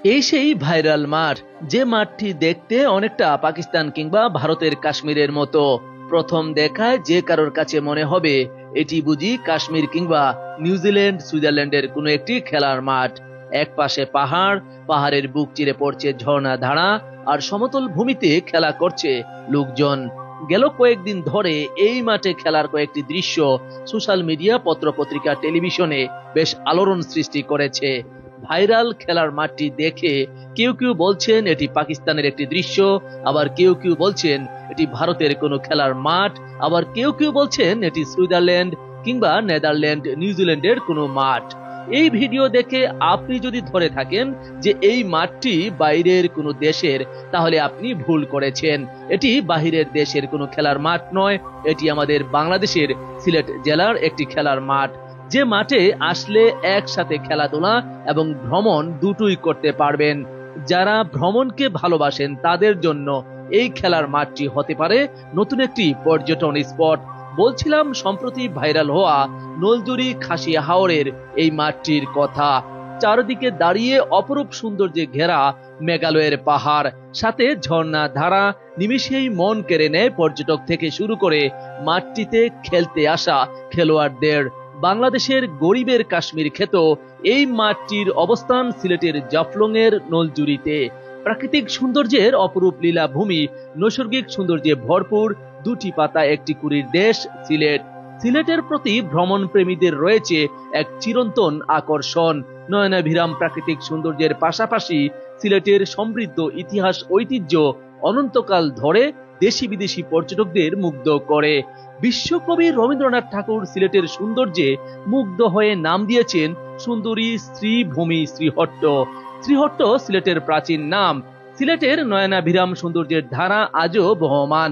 এই সেই ভাইরাল মাঠ, যে মাঠটি দেখতে অনেকটা পাকিস্তান কিংবা ভারতের কাশ্মীরের মতো। প্রথম দেখায় যে কারোর কাছে মনে হবে এটি বুঝি কাশ্মীর কিংবা নিউজিল্যান্ড সুইজারল্যান্ডের কোনো একটি খেলার মাঠ। এক পাশে পাহাড়, পাহাড়ের বুক চিরে পড়ছে ঝর্ণা ধারা, আর সমতল ভূমিতে খেলা করছে লোকজন। গেল কয়েকদিন ধরে এই মাঠে খেলার কয়েকটি দৃশ্য সোশ্যাল মিডিয়া, পত্রপত্রিকা, টেলিভিশনে বেশ আলোড়ন সৃষ্টি করেছে। ভাইরাল খেলার মাঠটি দেখে কেউ কেউ বলছেন এটি পাকিস্তানের একটি দৃশ্য, আবার কেউ কেউ বলছেন এটি ভারতের কোনো খেলার মাঠ, আবার কেউ কেউ বলছেন এটি সুইজারল্যান্ড কিংবা নেদারল্যান্ড, নিউজিল্যান্ডের কোনো মাঠ। এই ভিডিও দেখে আপনি যদি ধরে থাকেন যে এই মাঠটি বাইরের কোনো দেশের, তাহলে আপনি ভুল করেছেন। এটি বাহিরের দেশের কোনো খেলার মাঠ নয়, এটি আমাদের বাংলাদেশের সিলেট জেলার একটি খেলার মাঠ, যে মাঠে আসলে একসাথে খেলাধুলা এবং ভ্রমণ দুটোই করতে পারবেন। যারা ভ্রমণকে ভালোবাসেন তাদের জন্য এই খেলার মাঠটি হতে পারে নতুন একটি পর্যটন স্পট। বলছিলাম সম্প্রতি ভাইরাল হওয়া নলজুরি খাসিয়া হাওরের এই মাঠটির কথা। চারদিকে দাঁড়িয়ে অপরূপ সৌন্দর্যে ঘেরা মেঘালয়ের পাহাড়, সাথে ঝর্ণা ধারা, নিমিষেই মন কেড়ে নেয় পর্যটক থেকে শুরু করে মাঠটিতে খেলতে আসা খেলোয়াড়দের। বাংলাদেশের গরিবের কাশ্মীর খ্যাত এই মাঠটির অবস্থান সিলেটের জাফলং এর নলজুরিতে। প্রাকৃতিক সৌন্দর্যের অপরূপ লীলাভূমি, নৈসর্গিক সৌন্দর্যে ভরপুর দুটি পাতা একটি কুড়ির দেশ সিলেট। সিলেটের প্রতি ভ্রমণ প্রেমীদের রয়েছে এক চিরন্তন আকর্ষণ। নয়নাভিরাম প্রাকৃতিক সৌন্দর্যের পাশাপাশি সিলেটের সমৃদ্ধ ইতিহাস ঐতিহ্য অনন্তকাল ধরে দেশি বিদেশি পর্যটকদের মুগ্ধ করে। বিশ্বকবি রবীন্দ্রনাথ ঠাকুর সিলেটের সৌন্দর্যে মুগ্ধ হয়ে নাম দিয়েছেন সুন্দরী শ্রীভূমি শ্রীহট্ট। শ্রীহট্ট সিলেটের প্রাচীন নাম। সিলেটের নয়নাভিরাম সৌন্দর্যের ধারা আজও বহমান।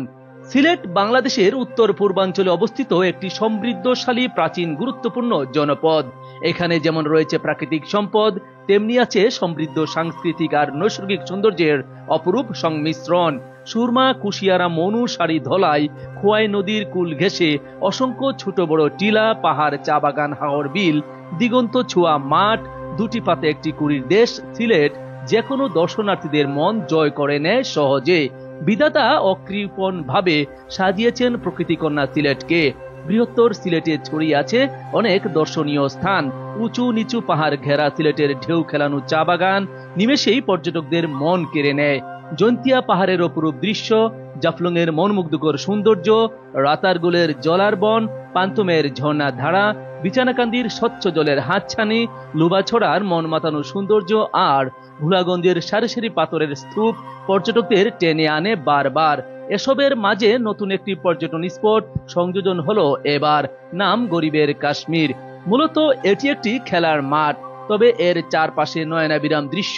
সিলেট বাংলাদেশের উত্তর পূর্বাঞ্চলে অবস্থিত একটি সমৃদ্ধশালী, প্রাচীন, গুরুত্বপূর্ণ জনপদ। এখানে যেমন রয়েছে প্রাকৃতিক সম্পদ, তেমনি আছে সমৃদ্ধ সাংস্কৃতিক আর নৈসর্গিক সৌন্দর্যের অপরূপ সংমিশ্রণ। সুরমা, কুশিয়ারা, মনু, সারি, ধলাই, খোয়াই নদীর কুল ঘেঁষে অসংখ্য ছোট বড় টিলা, পাহাড়, চা বাগান, হাওর বিল, দিগন্ত ছোঁয়া মাঠ, দুটি পাতে একটি কুড়ির দেশ সিলেট যে কোনো দর্শনার্থীদের মন জয় করে নেয় সহজে। বিধাতা অকৃপণ ভাবে সাজিয়েছেন প্রকৃতিকন্যা সিলেটকে। বৃহত্তর সিলেটে ছড়িয়ে আছে অনেক দর্শনীয় স্থান। উঁচু নিচু পাহাড় ঘেরা সিলেটের ঢেউ খেলানো চা বাগান নিমেষেই পর্যটকদের মন কেড়ে নেয়। জৈন্তিয়া পাহাড়ের অপরূপ দৃশ্য, জাফলং এর মনমুগ্ধকর সৌন্দর্য, রাতারগুলের জলার বন, পান্তমের ঝর্ণা ধারা, বিছানাকান্দির স্বচ্ছ জলের হাতছানি, লুবাছড়ার মন মাতানো সৌন্দর্য আর ভোলাগঞ্জের সারি সারি পাথরের স্তূপ পর্যটকদের টেনে আনে বারবার। এসবের মাঝে নতুন একটি পর্যটন স্পট সংযোজন হলো এবার, নাম গরিবের কাশ্মীর। মূলত এটি একটি খেলার মাঠ, তবে এর চারপাশে নয়নাভিরাম দৃশ্য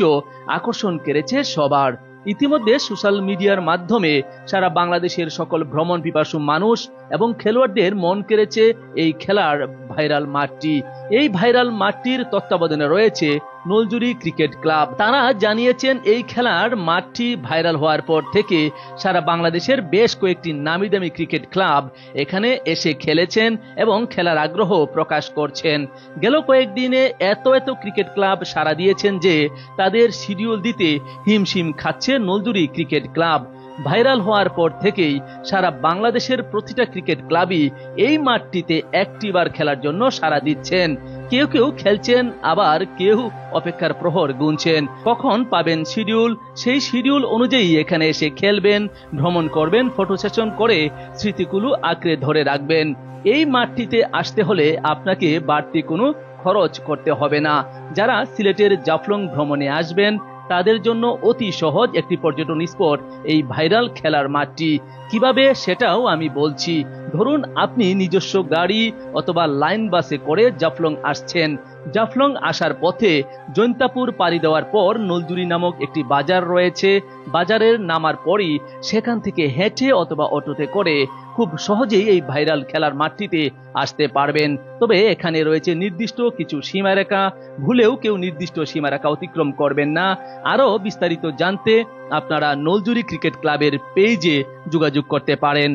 আকর্ষণ কেড়েছে সবার। ইতিমধ্যে সোশ্যাল মিডিয়ার মাধ্যমে সারা বাংলাদেশের সকল ভ্রমণ পিপাসু মানুষ এবং খেলোয়াড়দের মন কেড়েছে এই খেলার ভাইরাল মাঠটি। এই ভাইরাল মাঠটির তত্ত্বাবধানে রয়েছে নলজুরি ক্রিকেট ক্লাব। তারা জানিয়েছেন এই খেলার মাঠটি ভাইরাল হওয়ার পর থেকে সারা বাংলাদেশের বেশ কয়েকটি নামি দামি ক্রিকেট ক্লাব এখানে এসে খেলেছেন এবং খেলার আগ্রহ প্রকাশ করছেন। গেল কয়েকদিনে এত ক্রিকেট ক্লাব সাড়া দিয়েছেন যে তাদের শিডিউল দিতে হিমশিম খাচ্ছে নলজুরি ক্রিকেট ক্লাব। ভাইরাল হওয়ার পর থেকেই সারা বাংলাদেশের প্রতিটা ক্রিকেট ক্লাবই এই মাঠটিতে একটিবার খেলার জন্য সাড়া দিচ্ছেন। কেউ কেউ খেলছেন, আবার কেউ অপেক্ষার প্রহর গুনছেন কখন পাবেন শিডিউল। সেই শিডিউল অনুযায়ী এখানে এসে খেলবেন, ভ্রমণ করবেন, ফটো সেশন করে স্মৃতিগুলো আঁকড়ে ধরে রাখবেন। এই মাঠটিতে আসতে হলে আপনাকে বাড়তি কোনো খরচ করতে হবে না। যারা সিলেটের জাফলং ভ্রমণে আসবেন তাদের জন্য অতি সহজ একটি পর্যটন স্পট এই ভাইরাল খেলার মাঠটি। কিভাবে সেটাও আমি বলছি। ধরুন আপনি নিজস্ব গাড়ি অথবা লাইন বাসে করে জাফলং আসছেন। জাফলং আসার পথে জৈন্তাপুর পাড়ি দেওয়ার পর নলজুরি নামক একটি বাজার রয়েছে। বাজারের নামার পরই সেখান থেকে হেঁটে অথবা অটোতে করে খুব সহজেই এই ভাইরাল খেলার মাঠটিতে আসতে পারবেন। তবে এখানে রয়েছে নির্দিষ্ট কিছু সীমারেখা, ভুলেও কেউ নির্দিষ্ট সীমারেখা অতিক্রম করবেন না। আরো বিস্তারিত জানতে আপনারা নলজুরি ক্রিকেট ক্লাবের পেজে যোগাযোগ করতে পারেন।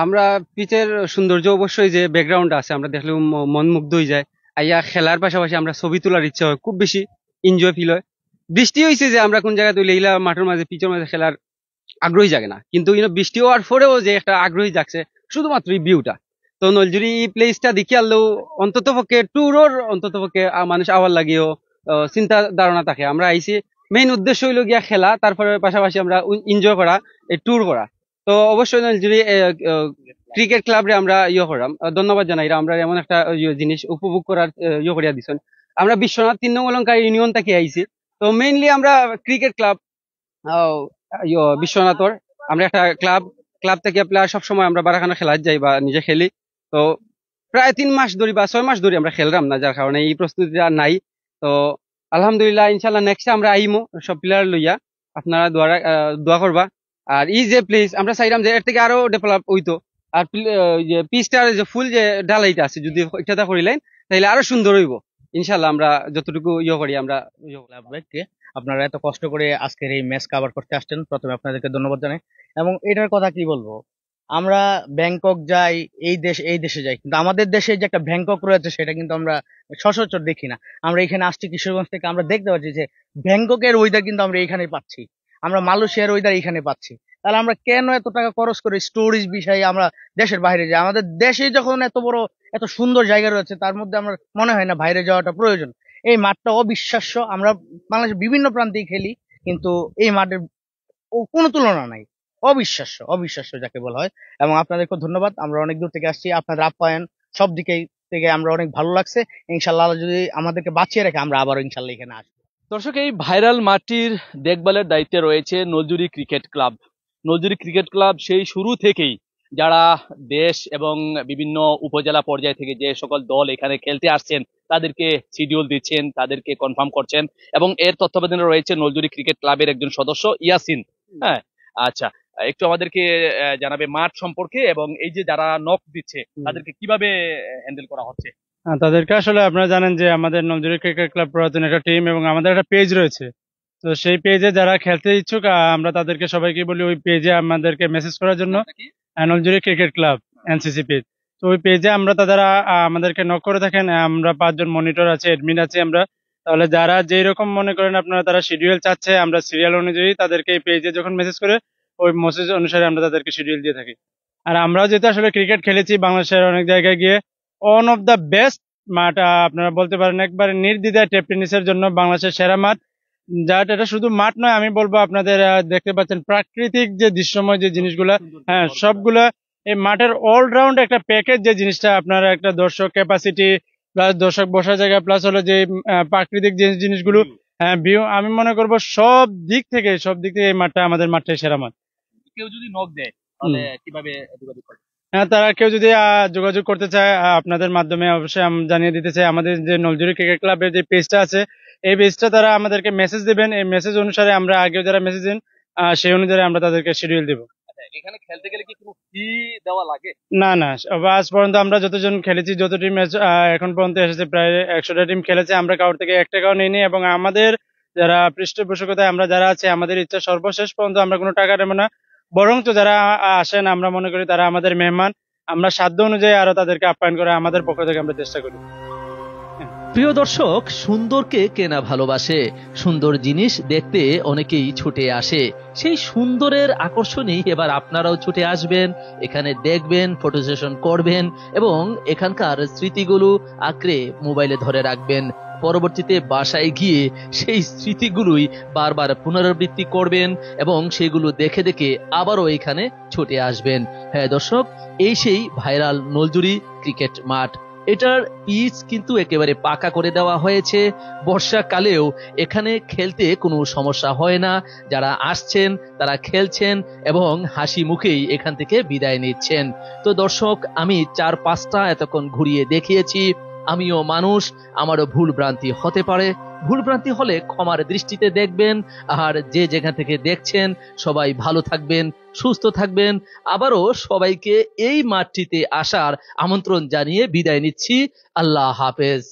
আমরা পিচের সৌন্দর্য অবশ্যই যে ব্যাকগ্রাউন্ড আছে আমরা দেখলে মন মুগ্ধ হয়ে যায়। আইয়া খেলার পাশাপাশি আমরা ছবি তোলার ইচ্ছা হয়, খুব বেশি এনজয় ফিল হয়। বৃষ্টি হয়েছে যে আমরা কোন জায়গায় তুলে এইলা মাঠের মাঝে পিচের মাঝে খেলার আগ্রহী জাগে না, কিন্তু বৃষ্টি হওয়ার পরেও যে একটা আগ্রহী জাগছে শুধুমাত্র এই ভিউটা। তো নলজুরি এই প্লেসটা দেখি আনলেও অন্তত পক্ষে ট্যুরর অন্তত পক্ষে মানুষ আওয়ার লাগিয়েও চিন্তা ধারণা থাকে। আমরা আইছি মেইন উদ্দেশ্য হইলো গিয়া খেলা, তারপরে পাশাপাশি আমরা এনজয় করা, এই ট্যুর করা। তো অবশ্যই নলজুরি ক্রিকেট ক্লাবরে আমরা করাম, ধন্যবাদ জানাই। আমরা এমন একটা জিনিস উপভোগ করার করিয়া দিছেন। আমরা বিশ্বনাথ 3 নং অলঙ্কার ইউনিয়ন থেকে আইছি। তো মেইনলি আমরা ক্রিকেট ক্লাব বিশ্বনাথর আমরা একটা ক্লাব থেকে প্লেয়ার সবসময় আমরা বারাখানা খেলার যাই বা নিজে খেলি। তো প্রায় 3 মাস ধরে বা 6 মাস ধরে আমরা খেললাম না, যার কারণে এই প্রস্তুতিটা নাই। তো আলহামদুলিল্লাহ ইনশাল্লাহ নেক্সট আমরা আইমো সব প্লেয়ার লইয়া, আপনারা দোয়া করবা। আর এই যে প্লেস আমরা চাইলাম যে এর থেকে আরো ডেভেলপ হইতো। আর যে পিচটার যে ফুল যে ঢালাইটা আছে যদি এটা করিলেন তাহলে আরো সুন্দর হইব। ইনশাল্লাহ আমরা যতটুকু করি আমরা ক্লাবকে আপনারা এত কষ্ট করে আজকের এই ম্যাচ কভার করতে আসছেন, প্রথমে আপনাদেরকে ধন্যবাদ জানাই। এবং এটার কথা কি বলবো, আমরা ব্যাংকক যাই, এই দেশে যাই, কিন্তু আমাদের দেশে যে একটা ব্যাংকক রয়েছে সেটা কিন্তু আমরা সচরাচর দেখি না। আমরা এখানে আসছি কিশোরগঞ্জ থেকে, আমরা দেখতে পাচ্ছি যে ব্যাংককের ওয়েদার কিন্তু আমরা এখানে পাচ্ছি, আমরা মালয়েশিয়ার ওয়েদার এখানে পাচ্ছি। তাহলে আমরা কেন এত টাকা খরচ করে স্টোরেজ বিষয়ে আমরা দেশের বাইরে যাই? আমাদের দেশে যখন এত বড় এত সুন্দর জায়গা রয়েছে, তার মধ্যে আমার মনে হয় না বাইরে যাওয়াটা প্রয়োজন। এই মাঠটা অবিশ্বাস্য। আমরা বাংলাদেশের বিভিন্ন প্রান্তেই খেলি, কিন্তু এই মাঠের কোনো তুলনা নাই। অবিশ্বাস্য, অবিশ্বাস্য যাকে বলা হয়। এবং আপনাদেরকে ধন্যবাদ, আমরা অনেক দূর থেকে আসছি, আপনাদের আপ্যায়ন সব দিকে থেকে আমরা অনেক ভালো লাগছে। ইনশাল্লাহ আল্লাহ যদি আমাদেরকে বাঁচিয়ে রাখে আমরা আবারও ইনশাল্লাহ এখানে আসবো। দর্শক, এই ভাইরাল মাঠটির দেখভালের দায়িত্বে রয়েছে Naljuri cricket club. Naljuri cricket club সেই শুরু থেকেই যারা দেশ এবং বিভিন্ন উপজেলা পর্যায় থেকে যে সকল দল এখানে খেলতে আসছেন তাদেরকে শিডিউল দিচ্ছেন, তাদেরকে কনফার্ম করছেন, এবং এর তত্ত্বাবধানে রয়েছে নলজুরি ক্রিকেট ক্লাবের একজন সদস্য ইয়াসিন। হ্যাঁ, আচ্ছা, একটু আমাদেরকে জানাবে মাঠ সম্পর্কে, এবং এই যে যারা নক দিচ্ছে তাদেরকে কিভাবে হ্যান্ডেল করা হচ্ছে। তাদেরকে আসলে আপনারা জানেন যে আমাদের নলজুরি ক্রিকেট ক্লাব পুরাতন একটা টিম এবং আমাদের একটা পেজ রয়েছে। তো সেই পেজে যারা খেলতে ইচ্ছুক আমরা তাদেরকে সবাইকে বলি ওই পেজে আমাদেরকে মেসেজ করার জন্য। Naljuri cricket club NCC page. তো ওই পেজে আমরা তারা আমাদেরকে নক করে থাকেন। আমরা 5 জন মনিটর আছে, অ্যাডমিন আছে আমরা। তাহলে যারা যেই রকম মনে করেন আপনারা তারা শিডিউল চাচ্ছে, আমরা সিরিয়াল অনুযায়ী তাদেরকে এই পেজে যখন মেসেজ করে ওই মেসেজ অনুসারে আমরা তাদেরকে শিডিউল দিয়ে থাকি। আর আমরাও যেহেতু আসলে ক্রিকেট খেলেছি বাংলাদেশের অনেক জায়গায় গিয়ে, ওয়ান অফ দ্য বেস্ট মাঠ আপনারা বলতে পারেন, একবারে নির্দ্বিধায় টেপ টেনিসের জন্য বাংলাদেশের সেরা মাঠ। যার এটা শুধু মাঠ নয়, আমি বলবো আপনাদের দেখতে পাচ্ছেন প্রাকৃতিক যে দৃশ্যময় যে জিনিসগুলা, হ্যাঁ সবগুলা এই মাঠের অলরাউন্ড একটা প্যাকেজ যে জিনিসটা আপনারা একটা দর্শক ক্যাপাসিটি প্লাস দর্শক বসার জায়গা প্লাস হলো যে প্রাকৃতিক যে জিনিসগুলো, হ্যাঁ ভিউ, আমি মনে করবো সব দিক থেকে এই মাঠটা আমাদের মাঠটাই সেরা মাঠ। কেউ যদি নক দেয় তাহলে কিভাবে যোগাযোগ করবে? হ্যাঁ, তারা কেউ যদি যোগাযোগ করতে চায় আপনাদের মাধ্যমে অবশ্যই আমি জানিয়ে দিতে চাই, আমাদের যে নলজুরি ক্রিকেট ক্লাবের যে পেজটা আছে এই পেজটা তারা আমাদেরকে মেসেজ দিবেন। এই মেসেজ অনুসারে আমরা আগেও যারা মেসেজ দিন সেই অনুযায়ী আমরা তাদেরকে শিডিউল দিব। এখানে খেলতে গেলে কি কোনো ফি দেওয়া লাগে? না না, আজ পর্যন্ত আমরা যতজন খেলেছি, যত টিম এখন পর্যন্ত এসেছে, প্রায় 100টা টিম খেলেছে, আমরা কারোর থেকে 1 টাকাও নিইনি। এবং আমাদের যারা পৃষ্ঠপোষকতায় আমরা যারা আছে, আমাদের ইচ্ছা সর্বশেষ পর্যন্ত আমরা কোনো টাকা নেব না, বরঞ্চ যারা আসেন আমরা মনে করি তারা আমাদের মেহমান। আমরা সাধ্য অনুযায়ী আরো তাদেরকে আপ্যায়ন করে আমাদের পক্ষ থেকে আমরা চেষ্টা করি। প্রিয় দর্শক, সুন্দরকে কেনা ভালোবাসে, সুন্দর জিনিস দেখতে অনেকেই ছুটে আসে। সেই সুন্দরের আকর্ষণেই এবার আপনারাও ছুটে আসবেন, এখানে দেখবেন, ফটো সেশন করবেন এবং এখানকার স্মৃতিগুলো আঁকড়ে মোবাইলে ধরে রাখবেন। পরবর্তীতে বাসায় গিয়ে সেই স্মৃতিগুলোই বারবার পুনরাবৃত্তি করবেন এবং সেগুলো দেখে দেখে আবারও এখানে ছুটে আসবেন। হ্যাঁ দর্শক, এই সেই ভাইরাল নলজুরি ক্রিকেট মাঠ। এটার পিচ কিন্তু একেবারে পাকা করে দেওয়া হয়েছে। বর্ষাকালেও এখানে খেলতে কোনো সমস্যা হয় না। যারা আসছেন তারা খেলছেন এবং হাসি মুখেই এখান থেকে বিদায় নিচ্ছেন। তো দর্শক, আমি 4-5টা এতক্ষণ ঘুরিয়ে দেখিয়েছি। আমিও মানুষ, আমারও ভুল ভ্রান্তি হতে পারে। ভুল ভ্রান্তি হলে ক্ষমার দৃষ্টিতে দেখবেন। আর যে যেখান থেকে দেখছেন সবাই ভালো থাকবেন, সুস্থ থাকবেন। আবারও সবাইকে এই মাঠটিতে আসার আমন্ত্রণ জানিয়ে বিদায় নিচ্ছি। আল্লাহ হাফেজ।